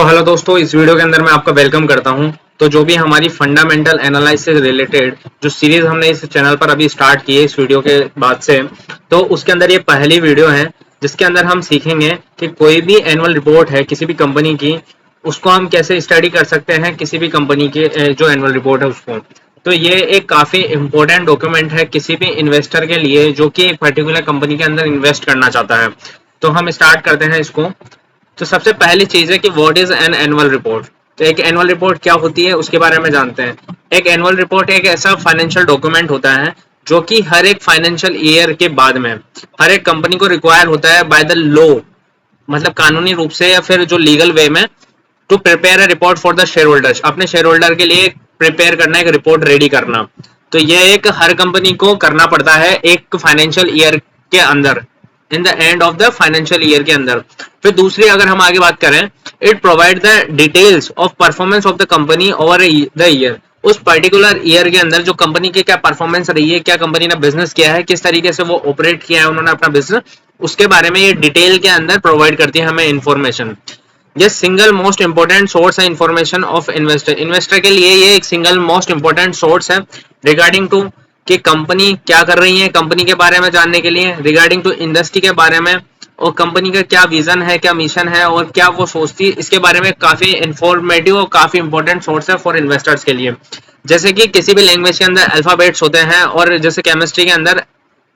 Hello दोस्तों, इस video के अंदर मैं आपका वेलकम करता हूं। तो जो भी हमारी फंडामेंटल एनालिसिस से रिलेटेड जो सीरीज हमने इस चैनल पर अभी स्टार्ट की है इस वीडियो के बाद से, तो उसके अंदर ये पहली वीडियो है जिसके अंदर हम सीखेंगे कि कोई भी एनुअल रिपोर्ट है किसी भी कंपनी की, उसको हम कैसे स्टडी कर सकते हैं। किसी भी कंपनी की जो एनुअल रिपोर्ट है उसको, तो ये एक काफी इंपॉर्टेंट डॉक्यूमेंट है किसी भी इन्वेस्टर के लिए जो कि एक पर्टिकुलर कंपनी के अंदर इन्वेस्ट करना चाहता है। तो हम स्टार्ट करते हैं इसको। तो सबसे पहली चीज है कि what is an annual report. तो एक एनुअल रिपोर्ट क्या होती है उसके बारे में जानते हैं। एक एनुअल रिपोर्ट एक ऐसा फाइनेंशियल डॉक्यूमेंट होता है जो कि हर एक फाइनेंशियल ईयर के बाद में हर एक कंपनी को रिक्वायर होता है बाय द लॉ, मतलब कानूनी रूप से या फिर जो लीगल वे में, to prepare a report for the shareholders. अपने शेयर होल्डर के लिए प्रिपेयर करना, एक रिपोर्ट रेडी करना। तो ये एक हर कंपनी को करना पड़ता है एक फाइनेंशियल ईयर के अंदर, in the end of the financial year के अंदर। फिर दूसरी अगर हम आगे बात करें, it provide the details of performance of the company over the year. उस पर्टिकुलर ईयर के अंदर जो कंपनी की क्या परफॉर्मेंस रही है, क्या कंपनी ने बिजनेस किया है, किस तरीके से वो ऑपरेट किया है उन्होंने अपना बिजनेस, उसके बारे में ये डिटेल के अंदर प्रोवाइड करती है हमें इन्फॉर्मेशन। ये सिंगल मोस्ट इंपोर्टेंट सोर्स है इन्फॉर्मेशन ऑफ इन्वेस्टर। इन्वेस्टर के लिए ये एक सिंगल मोस्ट इंपोर्टेंट सोर्स है रिगार्डिंग टू कि कंपनी क्या कर रही है, कंपनी के बारे में जानने के लिए, रिगार्डिंग टू इंडस्ट्री के बारे में, और कंपनी का क्या विजन है, क्या मिशन है और क्या वो सोचती है, इसके बारे में काफी इंफॉर्मेटिव और काफी इंपॉर्टेंट सोर्स है फॉर इन्वेस्टर्स के लिए। जैसे कि किसी भी लैंग्वेज के अंदर अल्फाबेट्स होते हैं, और जैसे केमिस्ट्री के अंदर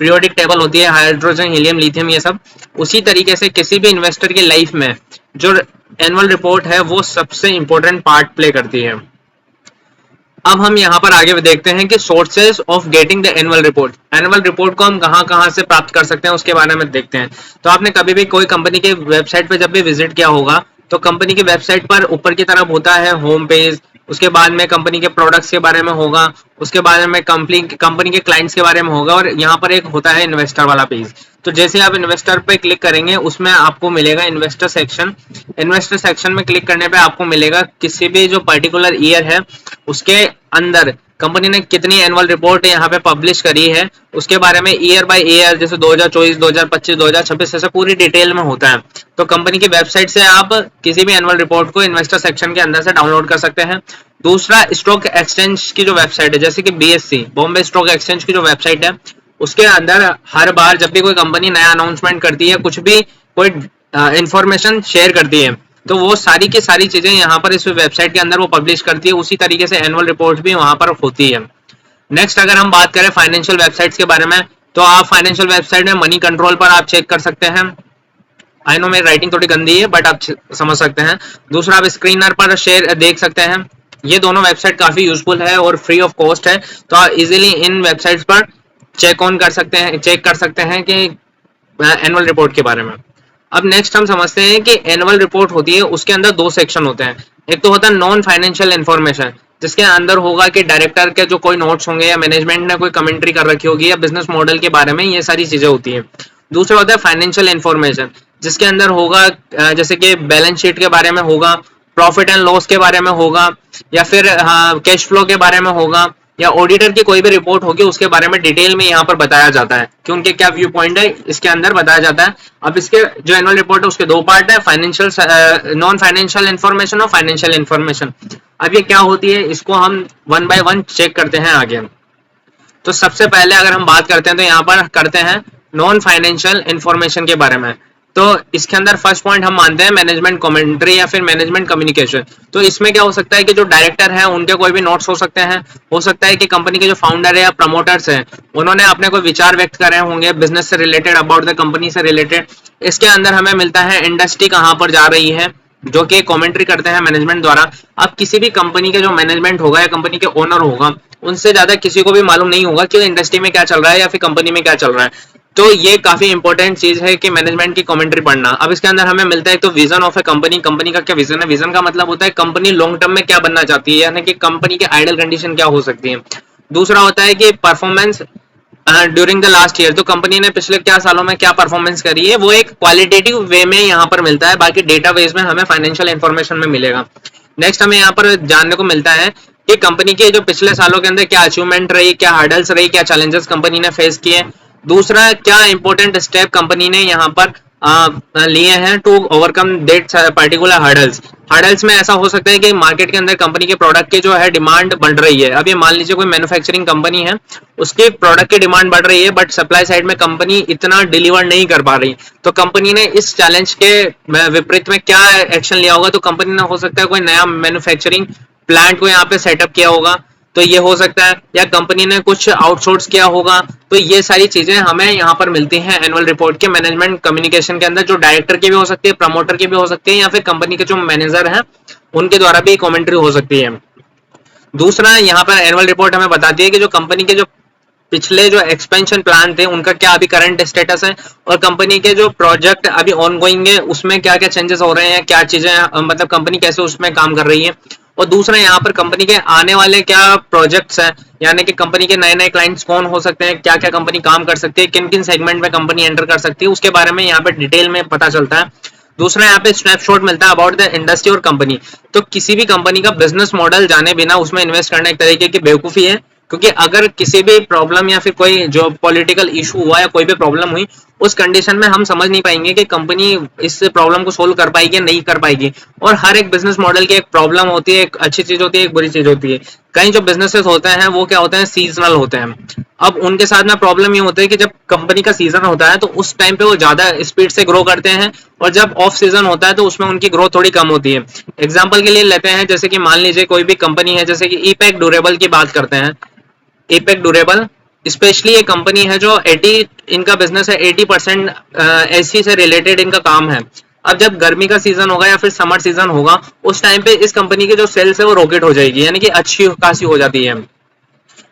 पीरियोडिक टेबल होती है, हाइड्रोजन, हीलियम, लिथियम, ये सब उसी तरीके से किसी भी इन्वेस्टर की लाइफ में जो एनुअल रिपोर्ट है वो सबसे इंपॉर्टेंट पार्ट प्ले करती है। अब हम यहाँ पर आगे देखते हैं कि sources of getting the annual report. Annual report को हम कहाँ से प्राप्त कर सकते हैं उसके बारे में देखते हैं। तो आपने कभी भी कोई कंपनी के वेबसाइट पे जब भी विजिट किया होगा तो कंपनी की वेबसाइट पर ऊपर की तरफ होता है होम पेज, उसके बाद में कंपनी के प्रोडक्ट्स के बारे में होगा, उसके बाद में कंपनी के क्लाइंट्स के बारे में होगा, और यहाँ पर एक होता है इन्वेस्टर वाला पेज। तो जैसे आप इन्वेस्टर पे क्लिक करेंगे उसमें आपको मिलेगा इन्वेस्टर सेक्शन। इन्वेस्टर सेक्शन में क्लिक करने पे आपको मिलेगा किसी भी जो पर्टिकुलर ईयर है उसके अंदर कंपनी ने कितनी एनुअल रिपोर्ट यहाँ पे पब्लिश करी है उसके बारे में ईयर बाय ईयर, जैसे 2024, 2025, 2026 ऐसे पूरी डिटेल में होता है। तो कंपनी की वेबसाइट से आप किसी भी एनुअल रिपोर्ट को इन्वेस्टर सेक्शन के अंदर से डाउनलोड कर सकते हैं। दूसरा, स्टॉक एक्सचेंज की जो वेबसाइट है, जैसे कि BSE बॉम्बे स्टॉक एक्सचेंज की जो वेबसाइट है, उसके अंदर हर बार जब भी कोई कंपनी नया अनाउंसमेंट करती है, कुछ भी कोई इंफॉर्मेशन शेयर करती है, तो वो सारी की सारी चीजें यहाँ पर इस वेबसाइट के अंदर वो पब्लिश करती है। उसी तरीके से एनुअल रिपोर्ट भी वहां पर होती है। नेक्स्ट, अगर हम बात करें फाइनेंशियल वेबसाइट्स के बारे में, तो आप फाइनेंशियल वेबसाइट में मनी कंट्रोल पर आप चेक कर सकते हैं। आई नो मेरी राइटिंग थोड़ी गंदी है बट आप समझ सकते हैं। दूसरा, आप स्क्रीनर पर शेयर देख सकते हैं। ये दोनों वेबसाइट काफी यूजफुल है और फ्री ऑफ कॉस्ट है, तो आप इजीली इन वेबसाइट्स पर चेक कर सकते हैं कि एनुअल रिपोर्ट के बारे में। अब नेक्स्ट हम समझते हैं कि एनुअल रिपोर्ट होती है, उसके अंदर दो सेक्शन होते हैं। एक तो होता है नॉन फाइनेंशियल इन्फॉर्मेशन, जिसके अंदर होगा कि डायरेक्टर के जो कोई नोट्स होंगे या मैनेजमेंट ने कोई कमेंट्री कर रखी होगी या बिजनेस मॉडल के बारे में, ये सारी चीजें होती हैं। दूसरा होता है फाइनेंशियल इन्फॉर्मेशन, जिसके अंदर होगा जैसे कि बैलेंस शीट के बारे में होगा, प्रॉफिट एंड लॉस के बारे में होगा, या फिर कैश फ्लो के बारे में होगा, या ऑडिटर की कोई भी रिपोर्ट होगी उसके बारे में डिटेल में यहाँ पर बताया जाता है कि उनके क्या व्यू पॉइंट है, इसके अंदर बताया जाता है। अब इसके जो एनुअल रिपोर्ट है उसके दो पार्ट है, फाइनेंशियल नॉन फाइनेंशियल इन्फॉर्मेशन और फाइनेंशियल इन्फॉर्मेशन। अब ये क्या होती है इसको हम वन बाय वन चेक करते हैं आगे। तो सबसे पहले अगर हम बात करते हैं तो यहाँ पर करते हैं नॉन फाइनेंशियल इन्फॉर्मेशन के बारे में। तो इसके अंदर फर्स्ट पॉइंट हम मानते हैं मैनेजमेंट कमेंट्री या फिर मैनेजमेंट कम्युनिकेशन। तो इसमें क्या हो सकता है कि जो डायरेक्टर है उनके कोई भी नोट्स हो सकते हैं, हो सकता है कि कंपनी के जो फाउंडर है या प्रमोटर्स हैं उन्होंने अपने कोई विचार व्यक्त करे होंगे बिजनेस से रिलेटेड, अबाउट द कंपनी से रिलेटेड। इसके अंदर हमें मिलता है इंडस्ट्री कहाँ पर जा रही है, जो कि कमेंट्री करते हैं मैनेजमेंट द्वारा। अब किसी भी कंपनी के जो मैनेजमेंट होगा या कंपनी के ओनर होगा, उनसे ज्यादा किसी को भी मालूम नहीं होगा कि इंडस्ट्री में क्या चल रहा है या फिर कंपनी में क्या चल रहा है। तो ये काफी इंपॉर्टेंट चीज है कि मैनेजमेंट की कमेंट्री पढ़ना। अब इसके अंदर हमें मिलता है तो vision of A company, company का क्या विजन है। विजन का मतलब होता है कंपनी लॉन्ग टर्म में क्या बनना चाहती है, यानी कि कंपनी की आइडल कंडीशन क्या हो सकती है। दूसरा होता है कि performance during the last year, तो कंपनी ने पिछले क्या सालों में क्या परफॉर्मेंस करी है, वो एक क्वालिटेटिव वे में यहाँ पर मिलता है, बाकी डेटा बेस में हमें फाइनेंशियल इन्फॉर्मेशन में मिलेगा। नेक्स्ट हमें यहाँ पर जानने को मिलता है कि कंपनी के जो पिछले सालों के अंदर क्या अचीवमेंट रही, क्या हर्डल्स रही, क्या चैलेंजेस कंपनी ने फेस किए। दूसरा, क्या इंपॉर्टेंट स्टेप कंपनी ने यहाँ पर लिए हैं to overcome that particular hurdles. Hurdles में ऐसा हो सकता है कि मार्केट के अंदर कंपनी के प्रोडक्ट की जो है डिमांड बढ़ रही है। अब ये मान लीजिए कोई मैन्युफैक्चरिंग कंपनी है, उसके प्रोडक्ट की डिमांड बढ़ रही है बट सप्लाई साइड में कंपनी इतना डिलीवर नहीं कर पा रही, तो कंपनी ने इस चैलेंज के विपरीत में क्या एक्शन लिया होगा? तो कंपनी ने हो सकता है कोई नया मैन्युफैक्चरिंग प्लांट को यहाँ पे सेटअप किया होगा, तो ये हो सकता है, या कंपनी ने कुछ आउटसोर्स किया होगा। तो ये सारी चीजें हमें यहाँ पर मिलती हैं एनुअल रिपोर्ट के मैनेजमेंट कम्युनिकेशन के अंदर, जो डायरेक्टर की भी हो सकती है, प्रमोटर की भी हो सकती है, या फिर कंपनी के जो मैनेजर हैं उनके द्वारा भी कमेंट्री हो सकती है। दूसरा, यहाँ पर एनुअल रिपोर्ट हमें बताती है कि जो कंपनी के जो पिछले जो एक्सपेंशन प्लान थे उनका क्या अभी करंट स्टेटस है, और कंपनी के जो प्रोजेक्ट अभी ऑनगोइंग है उसमें क्या क्या चेंजेस हो रहे हैं, क्या चीजें मतलब कंपनी कैसे उसमें काम कर रही है। और दूसरा, यहाँ पर कंपनी के आने वाले क्या प्रोजेक्ट्स हैं, यानी कि कंपनी के नए नए क्लाइंट्स कौन हो सकते हैं, क्या क्या कंपनी काम कर सकती है, किन किन सेगमेंट में कंपनी एंटर कर सकती है, उसके बारे में यहाँ पे डिटेल में पता चलता है। दूसरा, यहाँ पे स्नैपशॉट मिलता है अबाउट द इंडस्ट्री और कंपनी। तो किसी भी कंपनी का बिजनेस मॉडल जाने बिना उसमें इन्वेस्ट करना एक तरीके की बेवकूफी है, क्योंकि अगर किसी भी प्रॉब्लम या फिर कोई जो पॉलिटिकल इशू हुआ या कोई भी प्रॉब्लम हुई, उस कंडीशन में हम समझ नहीं पाएंगे कि कंपनी इस प्रॉब्लम को सोल्व कर पाएगी या नहीं कर पाएगी। और हर एक बिजनेस मॉडल की एक प्रॉब्लम होती है, एक अच्छी चीज होती है, एक बुरी चीज होती है। कई जो बिजनेसेस होते हैं वो क्या होते हैं, सीजनल होते हैं। अब उनके साथ में प्रॉब्लम ये होती है कि जब कंपनी का सीजन होता है तो उस टाइम पे वो ज्यादा स्पीड से ग्रो करते हैं, और जब ऑफ सीजन होता है तो उसमें उनकी ग्रोथ थोड़ी कम होती है। एग्जाम्पल के लिए लेते हैं, जैसे कि मान लीजिए कोई भी कंपनी है, जैसे कि ईपैक ड्यूरेबल की बात करते हैं। एपेक ड्यूरेबल स्पेशली एक कंपनी है जो 80 इनका बिजनेस है, 80% एसी से रिलेटेड इनका काम है। अब जब गर्मी का सीजन होगा या फिर समर सीजन होगा, उस टाइम पे इस कंपनी की जो सेल्स है वो रॉकेट हो जाएगी, यानी कि अच्छी खासी हो जाती है।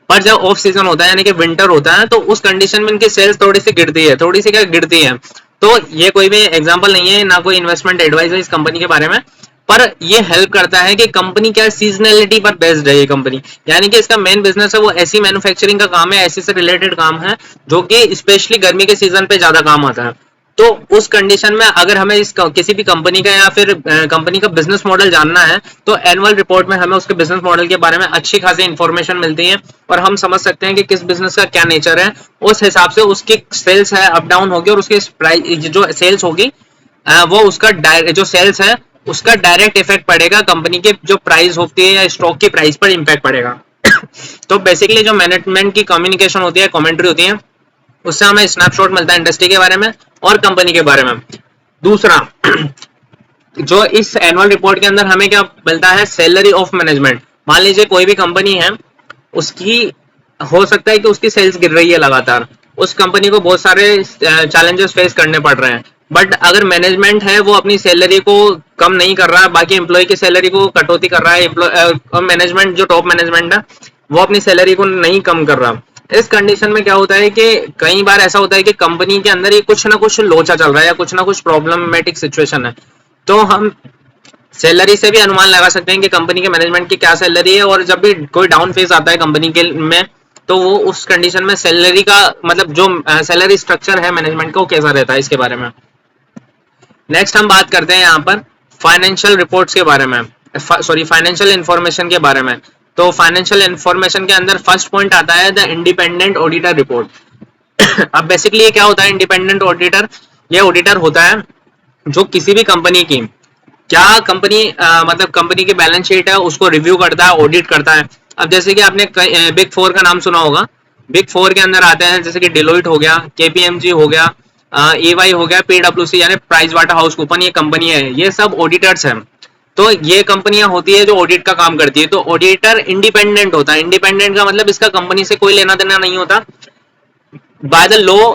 पर जब ऑफ सीजन होता है यानी कि विंटर होता है, तो उस कंडीशन में इनकी सेल्स थोड़ी सी गिरती है, थोड़ी सी क्या गिरती है। तो ये कोई भी एग्जांपल नहीं है, ना कोई इन्वेस्टमेंट एडवाइस है इस कंपनी के बारे में, पर ये हेल्प करता है कि कंपनी क्या सीजनलिटी पर बेस्ड है ये कंपनी, यानी कि इसका मेन बिजनेस है वो ऐसी मैन्युफैक्चरिंग का काम है, ऐसी से रिलेटेड काम है जो कि स्पेशली गर्मी के सीजन पे ज्यादा काम आता है। तो उस कंडीशन में अगर हमें इस किसी भी कंपनी का या फिर कंपनी का बिजनेस मॉडल जानना है, तो एनुअल रिपोर्ट में हमें उसके बिजनेस मॉडल के बारे में अच्छी खासी इंफॉर्मेशन मिलती है, और हम समझ सकते हैं कि किस बिजनेस का क्या नेचर है। उस हिसाब से उसकी सेल्स है अप डाउन होगी, और उसकी प्राइस जो सेल्स होगी वो उसका जो सेल्स है उसका डायरेक्ट इफेक्ट पड़ेगा कंपनी के जो प्राइस होती है या स्टॉक की प्राइस पर इम्पैक्ट पड़ेगा। तो बेसिकली जो मैनेजमेंट की कम्युनिकेशन होती है, कमेंट्री होती है, उससे हमें स्नैपशॉट मिलता है इंडस्ट्री के बारे में और कंपनी के बारे में। दूसरा, जो इस एनुअल रिपोर्ट के अंदर हमें क्या मिलता है, सैलरी ऑफ मैनेजमेंट। मान लीजिए कोई भी कंपनी है, उसकी हो सकता है कि उसकी सेल्स गिर रही है लगातार, उस कंपनी को बहुत सारे चैलेंजेस फेस करने पड़ रहे हैं, बट अगर मैनेजमेंट है वो अपनी सैलरी को कम नहीं कर रहा है, बाकी एम्प्लॉय की सैलरी को कटौती कर रहा है, और मैनेजमेंट जो टॉप मैनेजमेंट है वो अपनी सैलरी को नहीं कम कर रहा। इस कंडीशन में क्या होता है कि कई बार ऐसा होता है कि कंपनी के अंदर ये कुछ ना कुछ लोचा चल रहा है या कुछ ना कुछ प्रॉब्लमेटिक सिचुएशन है। तो हम सैलरी से भी अनुमान लगा सकते हैं कि कंपनी के मैनेजमेंट की क्या सैलरी है, और जब भी कोई डाउन फेज आता है कंपनी के में, तो वो उस कंडीशन में सैलरी का मतलब जो सैलरी स्ट्रक्चर है मैनेजमेंट का वो कैसा रहता है, इसके बारे में। नेक्स्ट हम बात करते हैं यहाँ पर फाइनेंशियल रिपोर्ट्स के बारे में, सॉरी फाइनेंशियल इंफॉर्मेशन के बारे में। तो फाइनेंशियल इंफॉर्मेशन के अंदर फर्स्ट पॉइंट आता है द इंडिपेंडेंट ऑडिटर रिपोर्ट। अब बेसिकली ये क्या होता है इंडिपेंडेंट ऑडिटर? ये ऑडिटर होता है जो किसी भी कंपनी की क्या कंपनी मतलब कंपनी की बैलेंस शीट है उसको रिव्यू करता है, ऑडिट करता है। अब जैसे कि आपने बिग फोर का नाम सुना होगा, बिग फोर के अंदर आते हैं जैसे कि डिलोइट हो गया, केपीएमजी हो गया, EY हो गया, पीडब्ल्यूसी यानी प्राइस वाटर हाउस कूपन, ये कंपनी है, ये सब ऑडिटर्स हैं। तो ये कंपनियां होती है जो ऑडिट का काम करती है। तो ऑडिटर इंडिपेंडेंट होता है, इंडिपेंडेंट का मतलब इसका कंपनी से कोई लेना देना नहीं होता। बाय द लॉ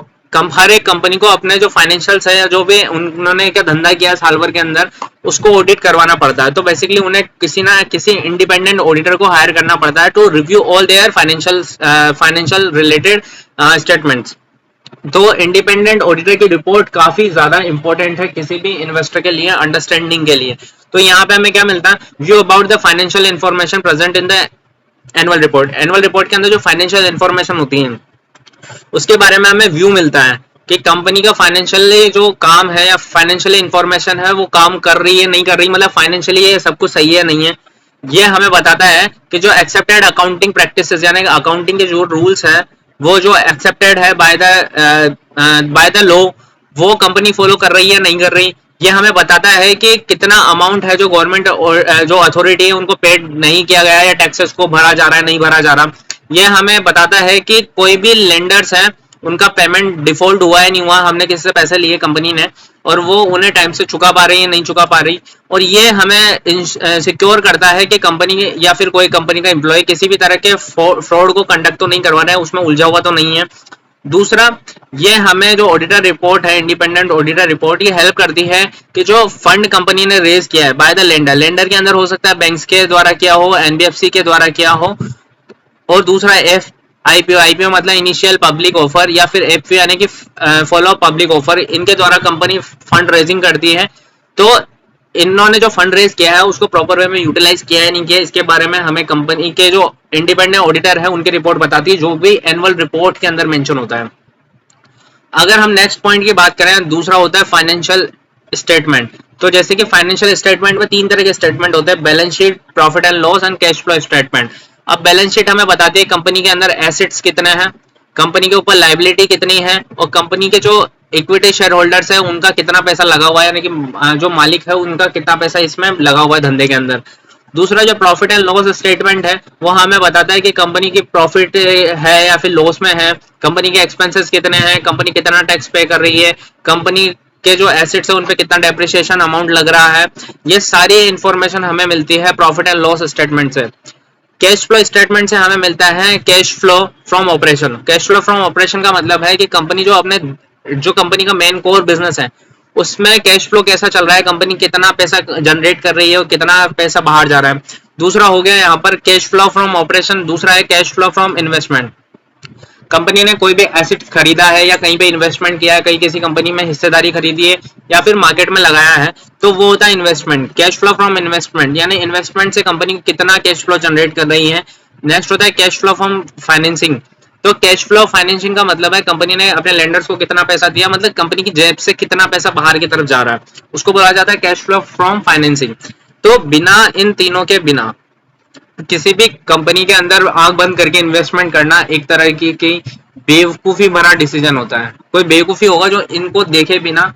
हर एक कंपनी को अपने जो फाइनेंशियल्स है या जो भी उन्होंने क्या धंधा किया साल भर के अंदर उसको ऑडिट करवाना पड़ता है। तो बेसिकली उन्हें किसी ना किसी इंडिपेंडेंट ऑडिटर को हायर करना पड़ता है to review all their financial related statements. तो इंडिपेंडेंट ऑडिटर की रिपोर्ट काफी ज्यादा इंपॉर्टेंट है किसी भी इन्वेस्टर के लिए अंडरस्टैंडिंग के लिए। तो यहाँ पे हमें क्या मिलता है, view about the financial information present in the annual report. Annual report के अंदर जो फाइनेंशियल इंफॉर्मेशन होती है उसके बारे में हमें व्यू मिलता है कि कंपनी का फाइनेंशियली जो काम है या फाइनेंशियली इंफॉर्मेशन है वो काम कर रही है नहीं कर रही, मतलब फाइनेंशियली ये सब कुछ सही है नहीं है। ये हमें बताता है कि जो एक्सेप्टेड अकाउंटिंग प्रैक्टिसेस यानी अकाउंटिंग के जो रूल्स है वो जो एक्सेप्टेड है बाय द लॉ, वो कंपनी फॉलो कर रही है नहीं कर रही। ये हमें बताता है कि कितना अमाउंट है जो गवर्नमेंट और जो अथॉरिटी है उनको पेड नहीं किया गया है, या टैक्सेस को भरा जा रहा है नहीं भरा जा रहा। ये हमें बताता है कि कोई भी लेंडर्स है उनका पेमेंट डिफॉल्ट हुआ है नहीं हुआ, हमने किसी से पैसे लिए कंपनी ने और वो उन्हें टाइम से चुका पा रही है नहीं चुका पा रही। और ये हमें सिक्योर करता है कि कंपनी या फिर कोई कंपनी का एम्प्लॉय किसी भी तरह के फ्रॉड को कंडक्ट तो नहीं करवा रहा है, उसमें उलझा हुआ तो नहीं है। दूसरा, ये हमें जो ऑडिटर रिपोर्ट है, इंडिपेंडेंट ऑडिटर रिपोर्ट, ये हेल्प करती है कि जो फंड कंपनी ने रेज किया है बाय द लेंडर, लेंडर के अंदर हो सकता है बैंक्स के द्वारा किया हो, एनबीएफसी के द्वारा किया हो। और दूसरा एफ आईपीओ, आईपीओ मतलब इनिशियल पब्लिक ऑफर, या फिर एफपीओ यानी कि फॉलो पब्लिक ऑफर, इनके द्वारा कंपनी फंड रेजिंग करती है। तो इन्होंने जो फंड रेज किया है उसको प्रॉपर वे में यूटिलाइज किया है नहीं किया, इसके बारे में हमें कंपनी के जो इंडिपेंडेंट ऑडिटर है उनकी रिपोर्ट बताती है, जो भी एनुअल रिपोर्ट के अंदर मेंशन होता है। अगर हम नेक्स्ट पॉइंट की बात करें, दूसरा होता है फाइनेंशियल स्टेटमेंट। तो जैसे कि फाइनेंशियल स्टेटमेंट में तीन तरह के स्टेटमेंट होते हैं, balance sheet, profit and loss and cash flow statement. अब बैलेंस शीट हमें बताती है कंपनी के अंदर एसेट्स कितने हैं, कंपनी के ऊपर लाइबिलिटी कितनी है, और कंपनी के जो इक्विटी शेयर होल्डर्स है उनका कितना पैसा लगा हुआ है, यानी कि जो मालिक है उनका कितना पैसा इसमें लगा हुआ है धंधे के अंदर। दूसरा जो प्रॉफिट एंड लॉस स्टेटमेंट है वो हमें बताता है कि कंपनी की प्रॉफिट है या फिर लॉस में है, कंपनी के एक्सपेंसेस कितने हैं, कंपनी कितना टैक्स पे कर रही है, कंपनी के जो एसेट्स है उन पे कितना डेप्रिसिएशन अमाउंट लग रहा है। ये सारी इंफॉर्मेशन हमें मिलती है प्रॉफिट एंड लॉस स्टेटमेंट से। कैश फ्लो स्टेटमेंट से हमें मिलता है cash flow from operation. Cash flow from operation का मतलब है कि कंपनी जो कंपनी का मेन कोर बिजनेस है उसमें कैश फ्लो कैसा चल रहा है, कंपनी कितना पैसा जनरेट कर रही है और कितना पैसा बाहर जा रहा है। दूसरा हो गया यहाँ पर कैश फ्लो फ्रॉम ऑपरेशन। दूसरा है cash flow from investment. Company ने कोई भी एसेट खरीदा है या कहीं पे इन्वेस्टमेंट किया है, कहीं किसी कंपनी में हिस्सेदारी खरीदी है या फिर मार्केट में लगाया है, तो वो होता है investment. Cash flow from investment यानी इन्वेस्टमेंट से कंपनी कितना कैश फ्लो जनरेट कर रही है। नेक्स्ट होता है कैश फ्लो फ्रॉम फाइनेंसिंग। तो कैश फ्लो फाइनेंसिंग का मतलब है कंपनी ने अपने लेंडर्स को कितना पैसा दिया, मतलब कंपनी की जेब से कितना पैसा बाहर की तरफ जा रहा है, उसको बोला जाता है कैश फ्लो फ्रॉम फाइनेंसिंग। तो बिना इन तीनों के बिना किसी भी कंपनी के अंदर आंख बंद करके इन्वेस्टमेंट करना एक तरह की बेवकूफी भरा डिसीजन होता है। कोई बेवकूफी होगा जो इनको देखे बिना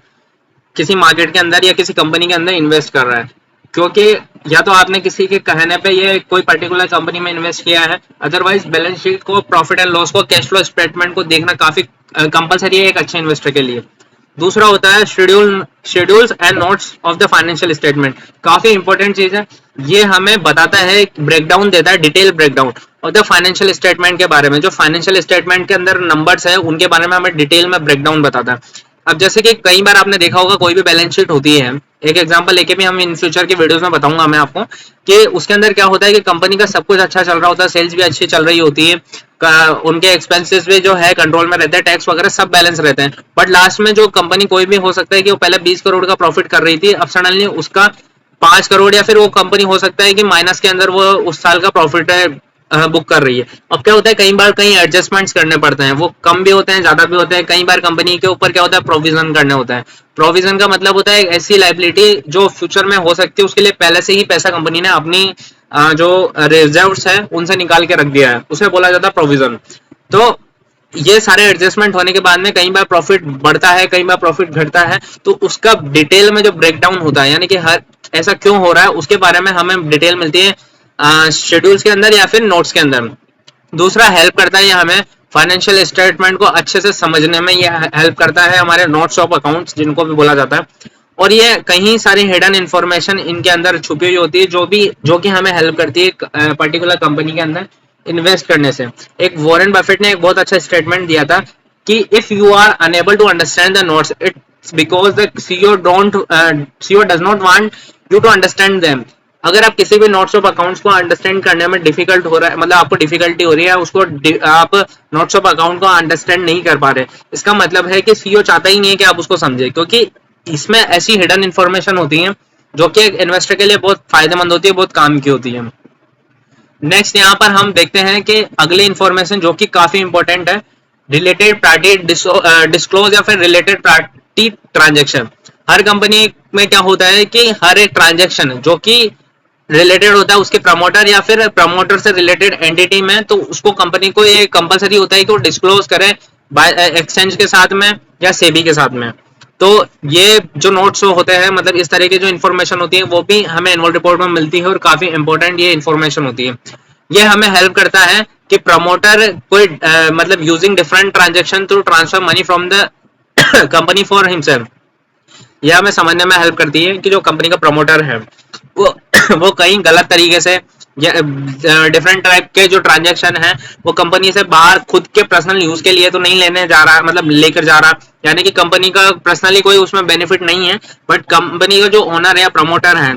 किसी मार्केट के अंदर या किसी कंपनी के अंदर इन्वेस्ट कर रहा है, क्योंकि या तो आपने किसी के कहने पे ये कोई पर्टिकुलर कंपनी में इन्वेस्ट किया है, अदरवाइज बैलेंस शीट को, प्रॉफिट एंड लॉस को, कैश फ्लो स्टेटमेंट को देखना काफी कंपलसरी है एक अच्छे इन्वेस्टर के लिए। दूसरा होता है schedules and notes of the financial statement. काफी इंपॉर्टेंट चीज है, ये हमें बताता है, ब्रेकडाउन देता है, detail breakdown of the financial statement के बारे में। जो फाइनेंशियल स्टेटमेंट के अंदर नंबर्स है उनके बारे में हमें डिटेल में ब्रेकडाउन बताता है। अब जैसे कि कई बार आपने देखा होगा कोई भी बैलेंस शीट होती है, एक एग्जांपल लेके भी हम इन फ्यूचर के वीडियोस में बताऊंगा मैं आपको, कि उसके अंदर क्या होता है कि कंपनी का सब कुछ अच्छा चल रहा होता है, सेल्स भी अच्छी चल रही होती है, उनके एक्सपेंसेस भी जो है कंट्रोल में रहते हैं, टैक्स वगैरह सब बैलेंस रहते हैं। बट लास्ट में जो कंपनी कोई भी हो सकता है कि वो पहले 20 करोड़ का प्रॉफिट कर रही थी, अब सडनली उसका 5 करोड़, या फिर वो कंपनी हो सकता है कि माइनस के अंदर वो उस साल का प्रॉफिट है बुक कर रही है। अब क्या होता है, कई बार कई एडजस्टमेंट्स करने पड़ते हैं, वो कम भी होते हैं ज्यादा भी होते हैं। कई बार कंपनी के ऊपर क्या होता है, प्रोविजन करने होता है। प्रोविजन का मतलब होता है ऐसी लाइबिलिटी जो फ्यूचर में हो सकती है, उसके लिए पहले से ही पैसा कंपनी ने अपनी जो रिजर्व्स है उनसे निकाल के रख दिया है, उसे बोला जाता है प्रोविजन। तो ये सारे एडजस्टमेंट होने के बाद में कई बार प्रॉफिट बढ़ता है, कई बार प्रॉफिट घटता है, तो उसका डिटेल में जो ब्रेकडाउन होता है, यानी कि हर ऐसा क्यों हो रहा है उसके बारे में हमें डिटेल मिलती है शेड्यूल्स के अंदर या फिर नोट्स के अंदर। दूसरा हेल्प करता है ये हमें फाइनेंशियल स्टेटमेंट को अच्छे से समझने में, ये हेल्प करता है हमारे नोट्स ऑफ अकाउंट्स जिनको भी बोला जाता है। और ये कहीं सारी हिडन इन्फॉर्मेशन इनके अंदर छुपी हुई होती है, जो कि हमें हेल्प करती है पर्टिकुलर कंपनी के अंदर इन्वेस्ट करने से। एक वॉरेन बफेट ने एक बहुत अच्छा स्टेटमेंट दिया था कि if you are unable to understand the notes, it's because the CEO does not want you to understand them. अगर आप किसी भी नोट्स ऑफ अकाउंट्स को अंडरस्टैंड करने में डिफिकल्ट हो रहा है, मतलब आपको डिफिकल्टी हो रही है, उसको आप नोट्स ऑफ अकाउंट को अंडरस्टैंड नहीं कर पा रहे, इसका मतलब है कि सीईओ चाहता ही नहीं है कि आप उसको समझे, क्योंकि इसमें ऐसी हिडन इन्फॉर्मेशन होती है जो कि एक इन्वेस्टर के लिए बहुत फायदेमंद होती है, बहुत काम की होती है। नेक्स्ट यहाँ पर हम देखते हैं कि अगली इंफॉर्मेशन जो कि काफी इंपॉर्टेंट है, रिलेटेड पार्टी डिस्क्लोज या फिर रिलेटेड पार्टी ट्रांजेक्शन। हर कंपनी में क्या होता है कि हर एक ट्रांजेक्शन जो कि रिलेटेड होता है उसके प्रमोटर या फिर प्रमोटर से रिलेटेड एंटिटी में, तो उसको कंपनी को ये कंपलसरी होता है कि वो डिस्क्लोज करे बाय एक्सचेंज के साथ में या सेबी के साथ में। तो ये जो नोट्स होते हैं, मतलब इस तरह की जो इन्फॉर्मेशन होती है वो भी हमें एनुअल रिपोर्ट में मिलती है और काफी इंपॉर्टेंट ये इन्फॉर्मेशन होती है। ये हमें हेल्प करता है कि प्रमोटर कोई मतलब using different transaction to transfer money from the company for himself, यह हमें समझने में हेल्प करती है कि जो कंपनी का प्रमोटर है वो वो कहीं गलत तरीके से डिफरेंट टाइप के जो ट्रांजैक्शन है वो कंपनी से बाहर खुद के पर्सनल यूज के लिए तो नहीं लेने जा रहा, मतलब लेकर जा रहा, यानी कि कंपनी का पर्सनली कोई उसमें बेनिफिट नहीं है, बट कंपनी का जो ओनर या प्रमोटर है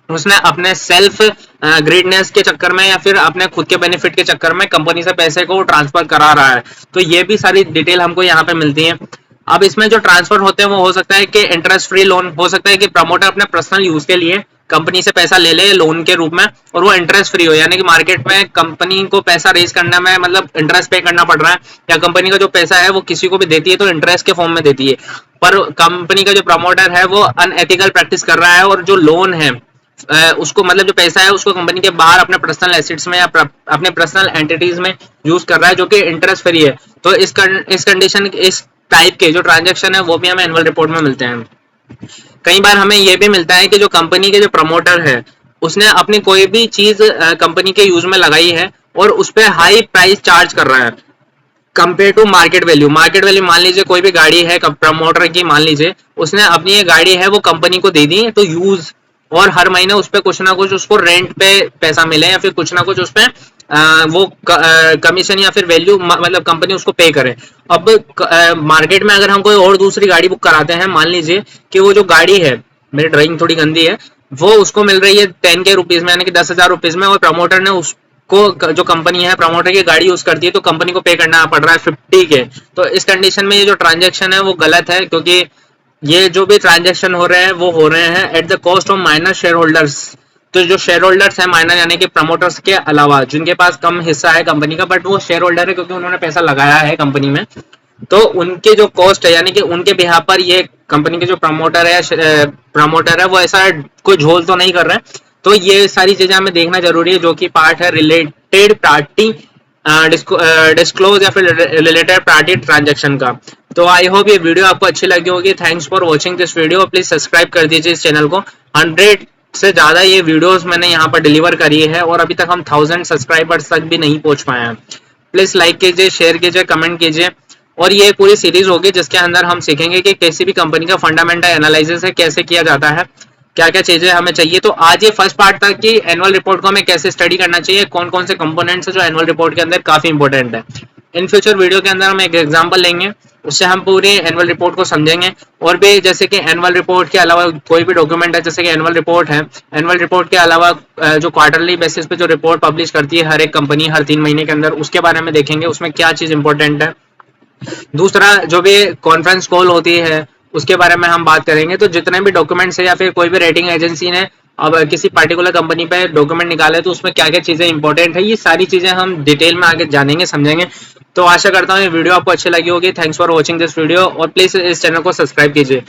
उसने अपने सेल्फ ग्रेटनेस के चक्कर में या फिर अपने खुद के बेनिफिट के चक्कर में कंपनी से पैसे को ट्रांसफर करा रहा है। तो ये भी सारी डिटेल हमको यहाँ पे मिलती है। अब इसमें जो ट्रांसफर होते हैं वो हो सकता है कि इंटरेस्ट फ्री लोन, हो सकता है कि प्रमोटर अपने पर्सनल यूज के लिए कंपनी से पैसा ले ले लोन के रूप में और वो इंटरेस्ट फ्री हो, यानी कि मार्केट में कंपनी को पैसा रेज करने में मतलब इंटरेस्ट पे करना पड़ रहा है, या कंपनी का जो पैसा है वो किसी को भी देती है तो इंटरेस्ट के फॉर्म में देती है, पर कंपनी का जो प्रमोटर है वो अनएथिकल प्रैक्टिस कर रहा है और जो लोन है उसको मतलब जो पैसा है उसको कंपनी के बाहर अपने पर्सनल एसेट्स में या अपने पर्सनल एंटिटीज में यूज कर रहा है जो कि इंटरेस्ट फ्री है। तो इस कंडीशन इस टाइप के जो ट्रांजेक्शन है वो भी हमें एनुअल रिपोर्ट में मिलते हैं। कई बार हमें यह भी मिलता है कि जो कंपनी के जो प्रमोटर है उसने अपनी कोई भी चीज कंपनी के यूज में लगाई है और उस पर हाई प्राइस चार्ज कर रहा है compare to market value. Market value मान लीजिए कोई भी गाड़ी है प्रमोटर की, मान लीजिए उसने अपनी ये गाड़ी है वो कंपनी को दे दी तो यूज, और हर महीने उस पर कुछ ना कुछ उसको रेंट पे पैसा मिले या फिर कुछ ना कुछ उस पर वो कमीशन या फिर वैल्यू मतलब कंपनी उसको पे करे। अब मार्केट में अगर हम कोई और दूसरी गाड़ी बुक कराते हैं, मान लीजिए कि वो जो गाड़ी है, मेरी ड्राइंग थोड़ी गंदी है, वो उसको मिल रही है 10 के रुपीज में यानी कि 10,000 रुपीज में, और प्रमोटर ने उसको जो कंपनी है प्रमोटर की गाड़ी यूज करती है तो कंपनी को पे करना पड़ रहा है 50 के। तो इस कंडीशन में ये जो ट्रांजेक्शन है वो गलत है, क्योंकि ये जो भी ट्रांजेक्शन हो रहे हैं वो हो रहे हैं at the cost of minor share holders. तो जो शेयर होल्डर्स है माइनर यानी कि प्रमोटर्स के अलावा जिनके पास कम हिस्सा है कंपनी का, बट वो शेयर होल्डर है क्योंकि उन्होंने पैसा लगाया है कंपनी में, तो उनके जो कॉस्ट है यानी कि उनके बिहाफ पर ये कंपनी के जो प्रमोटर है वो ऐसा कोई झोल तो नहीं कर रहे हैं। तो ये सारी चीजें हमें देखना जरूरी है जो कि पार्ट है रिलेटेड पार्टी डिस्क्लोज या फिर रिलेटेड पार्टी ट्रांजेक्शन का। तो आई होप ये वीडियो आपको अच्छी लगी होगी। Thanks for watching this video. Please subscribe कर दीजिए इस चैनल को। 100 से ज्यादा ये वीडियोस मैंने यहाँ पर डिलीवर करी है और अभी तक हम 1000 सब्सक्राइबर्स तक भी नहीं पहुंच पाए हैं। प्लीज लाइक कीजिए, शेयर कीजिए, कमेंट कीजिए। और ये पूरी सीरीज होगी जिसके अंदर हम सीखेंगे कि किसी भी कंपनी का फंडामेंटल एनालिसिस है कैसे किया जाता है, क्या क्या चीजें हमें चाहिए। तो आज ये फर्स्ट पार्ट था कि एनुअल रिपोर्ट को हमें कैसे स्टडी करना चाहिए, कौन कौन से कंपोनेंट्स है जो एनुअल रिपोर्ट के अंदर काफी इंपॉर्टेंट है। इन फ्यूचर वीडियो के अंदर हम एक एग्जांपल लेंगे, उससे हम पूरी एनुअल रिपोर्ट को समझेंगे। और भी जैसे कि एनुअल रिपोर्ट के अलावा कोई भी डॉक्यूमेंट है, जैसे कि एनुअल रिपोर्ट है, एनुअल रिपोर्ट के अलावा जो क्वार्टरली बेसिस पे जो रिपोर्ट पब्लिश करती है हर एक कंपनी हर 3 महीने के अंदर, उसके बारे में देखेंगे उसमें क्या चीज इंपॉर्टेंट है। दूसरा जो भी कॉन्फ्रेंस कॉल होती है उसके बारे में हम बात करेंगे। तो जितने भी डॉक्यूमेंट्स है या फिर कोई भी रेटिंग एजेंसी ने अब किसी पर्टिकुलर कंपनी पे डॉक्यूमेंट निकाले तो उसमें क्या क्या चीजें इंपॉर्टेंट है, ये सारी चीजें हम डिटेल में आगे जानेंगे समझेंगे। तो आशा करता हूँ ये वीडियो आपको अच्छी लगी होगी। Thanks for watching this video और प्लीज इस चैनल को सब्सक्राइब कीजिए।